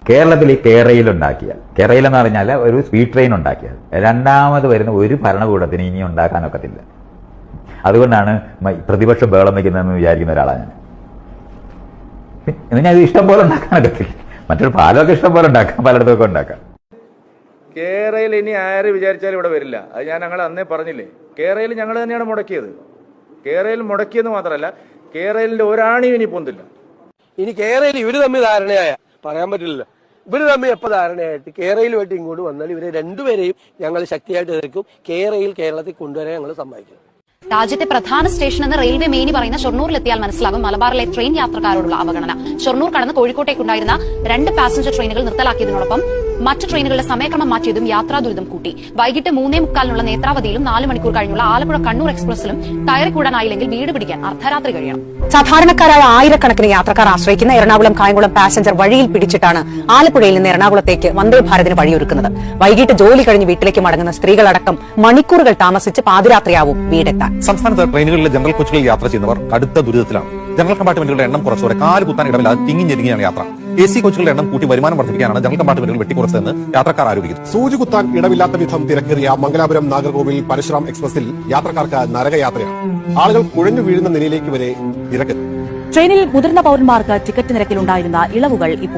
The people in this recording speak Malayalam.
കേരളത്തിൽ ഈ കേരയിൽ എന്ന് പറഞ്ഞാൽ ഒരു സ്പീഡ് ട്രെയിൻ ഉണ്ടാക്കിയത് രണ്ടാമത് വരുന്ന ഒരു ഭരണകൂടത്തിന് ഇനി ഉണ്ടാക്കാനൊക്കത്തില്ല. അതുകൊണ്ടാണ് പ്രതിപക്ഷം ബഹളം വയ്ക്കുന്നതെന്ന് വിചാരിക്കുന്ന ഒരാളാണ് ഞാൻ. ഇതിനെ അത് ഇഷ്ടം പോലെ ഉണ്ടാക്കാനൊക്കത്തില്ല. മറ്റൊരു പാലമൊക്കെ ഇഷ്ടം പോലെ ഉണ്ടാക്കാം, പലയിടത്തൊക്കെ ഉണ്ടാക്കാം. കേരളയിൽ ഇനി ആര് വിചാരിച്ചാലും ഇവിടെ വരില്ല. അത് ഞങ്ങൾ അന്നേ പറഞ്ഞില്ലേ. കേരളയിൽ ഞങ്ങൾ തന്നെയാണ് മുടക്കിയത്. കേരളയിൽ മുടക്കിയെന്ന് മാത്രമല്ല, കേരളയിലെ ഒരാണിയും ഇനി പൊന്തില്ല. ഇനി കേരളയിൽ ഇവര് തമ്മിൽ ധാരണയായ പറയാൻ പറ്റില്ലല്ലോ. ഇവര് തമ്മിൽ എപ്പോൾ ധാരണയായിട്ട് കേരളയിലുമായിട്ട് ഇങ്ങോട്ട് വന്നാൽ ഇവരെ രണ്ടുപേരെയും ഞങ്ങൾ ശക്തിയായിട്ട് എതിർക്കും. കേരളത്തിൽ കൊണ്ടുവരാൻ ഞങ്ങൾ സമ്മതിക്കും. രാജ്യത്തെ പ്രധാന സ്റ്റേഷൻ എന്ന് റെയിൽവേ മേനി പറയുന്ന ഷൊർണൂരിലെത്തിയാൽ മനസ്സിലാകും മലബാറിലെ ട്രെയിൻ യാത്രക്കാരോടുള്ള അവഗണന. ഷൊർണൂർ കടന്ന് കോഴിക്കോട്ടേക്കുണ്ടായിരുന്ന 2 പാസഞ്ചർ ട്രെയിനുകൾ നിർത്തലാക്കിയതിനോടൊപ്പം മറ്റ് ട്രെയിനുകളുടെ സമയക്രമം മാറ്റിയതും യാത്രാ ദുരിതം കൂട്ടി. വൈകിട്ട് 3:45 നേത്രാവതിയിലും 4 മണിക്കൂർ കഴിഞ്ഞുള്ള ആലപ്പുഴ കണ്ണൂർ എക്സ്പ്രസിലും കയറിക്കൂടാനായില്ലെങ്കിൽ വീട് പിടിക്കാൻ അർദ്ധരാത്രി കഴിയണം. സാധാരണക്കാരായ ആയിരക്കണക്കിന് യാത്രക്കാർ ആശ്രയിക്കുന്ന എറണാകുളം കായംകുളം പാസഞ്ചർ വഴിയിൽ പിടിച്ചിട്ടാണ് ആലപ്പുഴയിൽ നിന്ന് എറണാകുളത്തേക്ക് വന്ദേ ഭാരതിന് വഴിയൊരുക്കുന്നത്. വൈകിട്ട് ജോലി കഴിഞ്ഞ് വീട്ടിലേക്ക് മടങ്ങുന്ന സ്ത്രീകളടക്കം മണിക്കൂറുകൾ താമസിച്ച് പാതിരാത്രിയാവും വീടെത്താൻ. സംസ്ഥാനത്ത് ട്രെയിനുകളിലെ ജനറൽ കോച്ചുകളിൽ യാത്ര ചെയ്യുന്നവർ കടുത്ത ദുരിതത്തിലാണ്. ജനറൽ കമ്പാർട്ട്മെന്റുകളുടെ എണ്ണം കുറച്ചോടെ കാല് കുത്താൻ ഇടമില്ലാതെ തിങ്ങിഞ്ഞെരുങ്ങിയാണ് യാത്ര. AC കോച്ചുകളുടെ എണ്ണം കൂട്ടി വരുമാനം വർദ്ധിപ്പിക്കാനാണ് ജനറൽ കമ്പാർട്ട്മെന്റുകൾ വെട്ടിക്കുറച്ചതെന്ന് യാത്രക്കാർ ആരോപിക്കുന്നു. സൂചി കുത്താൻ ഇടമില്ലാത്ത വിധം തിരക്കേറിയ മംഗലാപുരം നാഗർകോവിൽ പരശുറാം എക്സ്പ്രസിൽ യാത്രക്കാർക്ക് നരകയാത്രയാണ്. ആളുകൾ കുഴഞ്ഞു വീഴുന്ന നിലയിലേക്ക് വരെ തിരക്ക്. ട്രെയിനിൽ മുതിർന്ന പൌരന്മാർക്ക് ടിക്കറ്റ് നിരക്കിലുണ്ടായിരുന്ന ഇളവുകൾ ഇപ്പോൾ